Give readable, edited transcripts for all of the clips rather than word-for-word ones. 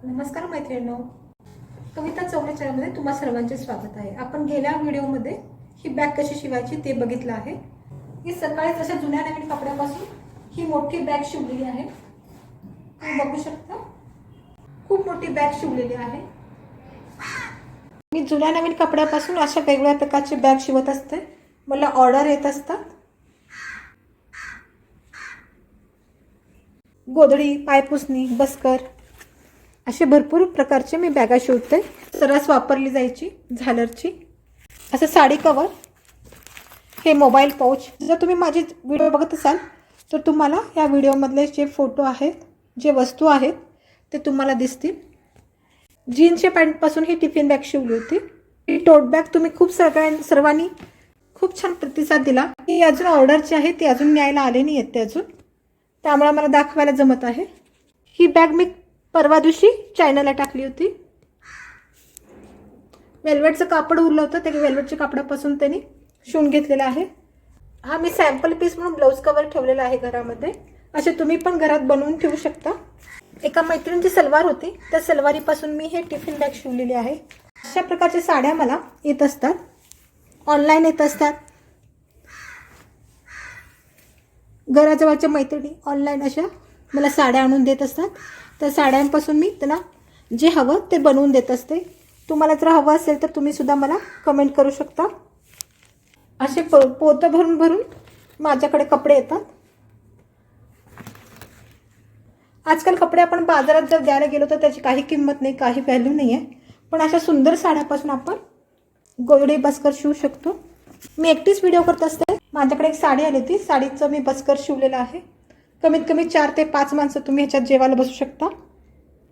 नमस्कार मैत्रिणींनो, कविता चौले चॅनलमध्ये तुम्हा सर्वांचे स्वागत आहे। आपण गेल्या व्हिडिओमध्ये ही बॅग कशी शिवायची ते बघितलं आहे। ही सकाळीच अशा जुन्या नवीन कपड्यापासून ही मोठी बॅग शिवलेली आहे। तुम्ही बघू शकता, खूप मोठी बॅग शिवलेली आहे। मी जुन्या नवीन कपड्यापासून अशा वेगवेगळ्या प्रकारची बॅग शिवत असते। मला ऑर्डर येत असतात। गोधडी, पायपुसणी, बस्कर असे भरपूर प्रकारचे मी बॅगा शिवते। सर्रास वापरली जायची झालरची। असं साडी कवर, हे मोबाईल पाउच। जर तुम्ही माझे व्हिडिओ बघत असाल तर तुम्हाला या व्हिडिओमधले जे फोटो आहेत, जे वस्तू आहेत ते तुम्हाला दिसतील। जीन्सच्या पॅन्टपासून ही टिफिन बॅग शिवली होती। ही टोट बॅग तुम्ही सर्वांनी खूप छान प्रतिसाद दिला। ही अजून ऑर्डरची आहे, ती अजून न्यायला आले नाही आहेत ते अजून, त्यामुळे मला दाखवायला जमत आहे। ही बॅग मी परवा दिवशी चायनाला टाकली होती। वेल्वेटचं कापड उरलं होतं, ते वेल्वेटच्या कापडापासून त्यांनी शिवून घेतलेला आहे। हा मी सॅम्पल पीस म्हणून ब्लाउज कवर ठेवलेला आहे घरामध्ये। असे तुम्ही पण घरात बनवून ठेवू शकता। एका मैत्रिणीची सलवार होती, त्या सलवारीपासून मी हे टिफिन बॅग शिवलेली आहे। अशा प्रकारच्या साड्या मला येत असतात, ऑनलाईन येत असतात। घराजवळच्या मैत्रिणी ऑनलाईन अशा मला साड्या आणून देत असतात। त्या साड्यांपासून मी त्यांना जे हवं ते बनवून देत असते। तुम्हाला जर हवं असेल तर तुम्ही सुद्धा मला कमेंट करू शकता। असे पोतं भरून भरून माझ्याकडे कपडे येतात। आजकाल कपडे आपण बाजारात जर द्यायला गेलो तर त्याची काही किंमत नाही, काही व्हॅल्यू नाही आहे। पण अशा सुंदर साड्यापासून आपण गोधडी, बस्कर शिवू शकतो। मी एकटीच व्हिडिओ करत असते। माझ्याकडे एक साडी आली होती, साडीचं मी बस्कर शिवलेलं आहे। कमीत कमी 4 ते 5 माणसं तुम्ही ह्याच्यात जेवायला बसू शकता।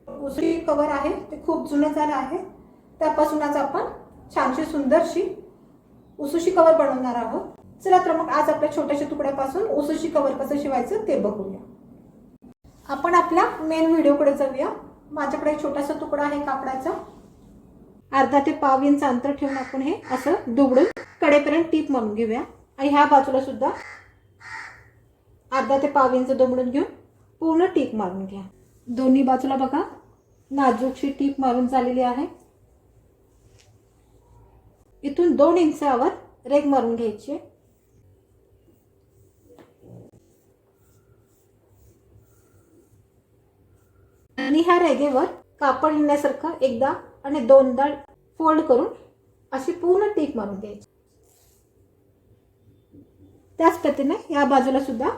उसळी कवर आहे, ते खूप जुनं झालं आहे। त्यापासून आज आपण छानशी सुंदरशी उसळी कवर बनवणार आहोत। चला तर मग आज आपल्या छोट्याशा तुकड्यापासून उसळी कवर कसं शिवायचं ते बघूया। आपण आपल्या मेन व्हिडिओकडे जाऊया। माझ्याकडे एक छोटासा तुकडा आहे कापडाचा। अर्धा ते पाव इंच अंतर ठेवून आपण हे असं दुबडून कडेपर्यंत टीप मारून घेऊया। आणि ह्या बाजूला सुद्धा अर्धा ते पाव इंच दुबडून घेऊन पूर्ण टीप मारून घ्या। दोन्ही बाजूला बघा नाजूकशी टीप मारून झालेली आहे। इथून 2 इंचावर रेघ मारून घ्यायची। आणि ह्या रेघेवर कापड येण्यासारखं एकदा आणि दोनदा फोल्ड करून अशी पूर्ण टीप मारून द्यायची। त्याच पद्धतीने या बाजूला सुद्धा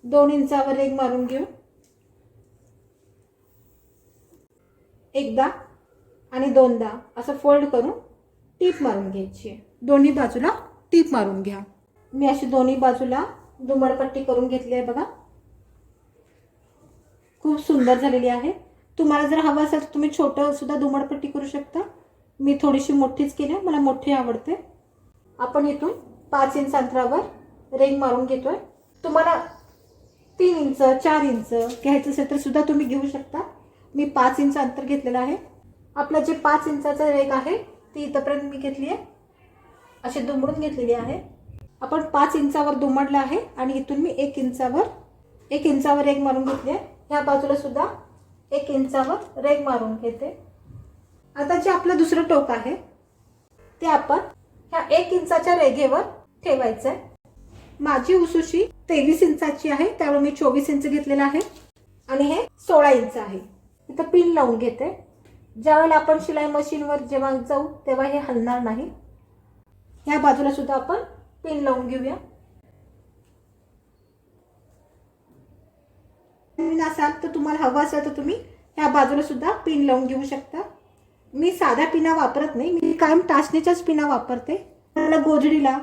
2 इंचावर रेघ मारून घेऊन एकदा आणि दोनदा असं फोल्ड करून टीप मारून घ्यायची। दोन्ही बाजूला टीप मारून घ्या। मी अशी दोन्ही बाजूला दुमडपट्टी करून घेतली आहे बघा। खूप सुंदर झालेली आहे। तुम्हाला जर हवं असेल तर तुम्ही छोटं सुद्धा दुमडपट्टी करू शकता। मी थोडीशी मोठीच केली, मला मोठी आवडते। आपण इथून 5 इंच अंतरावर रेघ मारून घेतोय। तुम्हाला 3 इंच 4 इंच घ्यायचं असेल तर सुद्धा तुम्ही घेऊ शकता। मी 5 इंच अंतर घेतलेलं आहे। आपलं जे 5 इंचाचं रेघ आहे ती इथपर्यंत मी घेतली आहे, अशी दुमडून घेतलेली आहे। आपण 5 इंचावर दुमडलं आहे आणि इथून मी 1 इंचावर रेघ मारून घेतली आहे। ह्या बाजूला सुद्धा 1 इंचावर रेघ मारून घेते। आता जे आपलं दुसरं टोक आहे ते आपण ह्या 1 इंचाच्या रेघेवर ठेवायचं आहे। माझी उसुशी 23 इंचाची आहे, त्यामुळे मी 24 इंच घेतलेला आहे आणि हे 16 इंच आहे। इथं पिन लावून घेते। ज्यावेळेला आपण शिलाई मशीनवर जेव्हा जाऊ तेव्हा हे हलणार नाही। ह्या बाजूला सुद्धा आपण पिन लावून घेऊया। असाल तर तुम्हाला हवं असेल तर तुम्ही ह्या बाजूला सुद्धा पिन लावून घेऊ शकता। मी साध्या पिना वापरत नाही, मी कायम टाचणीच्याच पिना वापरते। मला गोधडीला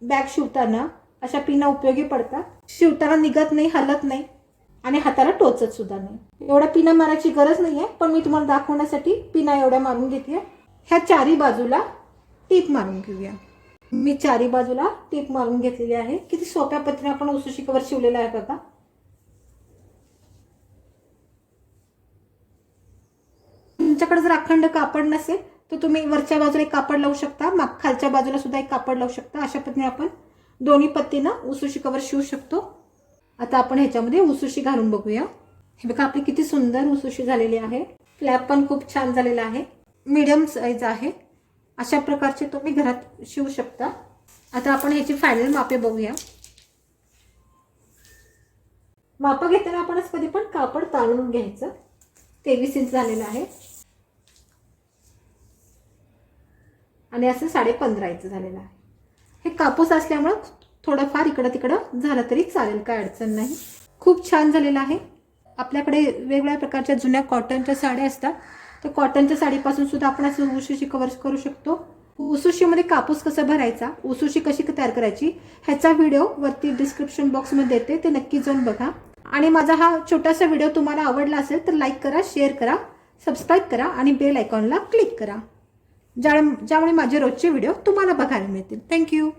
बॅग शिवताना अशा पिना उपयोगी पडतात। शिवताना निघत नाही, हलत नाही आणि हाताला टोचत सुद्धा नाही। एवढ्या पिना मारायची गरज नाही आहे, पण मी तुम्हाला दाखवण्यासाठी पिना एवढ्या मारून घेते। ह्या चारी बाजूला टीप मारून घेऊया। मी चारी बाजूला टीप मारून घेतलेली आहे। किती सोप्या पद्धतीने आपण उसुशी कवर शिवलेला आहे बघा। तुमच्याकडे जर अखंड कापड नसेल तर तुम्ही वरच्या बाजूला एक कापड लावू शकता, खालच्या बाजूला सुद्धा एक कापड लावू शकता। अशा पद्धतीने आपण दोन्ही पत्तीनं उसुशी कवर शिवू शकतो। आता आपण ह्याच्यामध्ये उसुशी घालून बघूया। हे बघा आपली किती सुंदर उसुशी झालेली आहे. फ्लॅप पण खूप छान झालेला आहे. मीडियम साईज आहे. अशा प्रकारचे तुम्ही घरात शिवू शकता. आता आपण ह्याची फायनल मापे बघूया. माप घेताना आपणच कधी पण कापड ताणून घ्यायचं. 23 इंच झालेलं आहे आणि असं 15.5 इंच झालेलं आहे. हे कापूस असल्यामुळे थोडंफार इकडं तिकडं झालं तरी चालेल, काय अडचण नाही. खूप छान झालेलं आहे. आपल्याकडे वेगवेगळ्या प्रकारच्या जुन्या कॉटनच्या साड्या असतात, तर कॉटनच्या साडीपासून सुद्धा आपण असं उसुशी कव्हर करू शकतो. उसुशीमध्ये कापूस कसा भरायचा, उसुशी कशी तयार करायची ह्याचा व्हिडिओ वरती डिस्क्रिप्शन बॉक्समध्ये देते, ते नक्की जाऊन बघा. आणि माझा हा छोटासा व्हिडिओ तुम्हाला आवडला असेल तर लाईक करा, शेअर करा, सबस्क्राईब करा आणि बेल आयकॉनला क्लिक करा, ज्यामुळे माझे रोजचे व्हिडिओ तुम्हाला बघायला मिळतील. थँक्यू.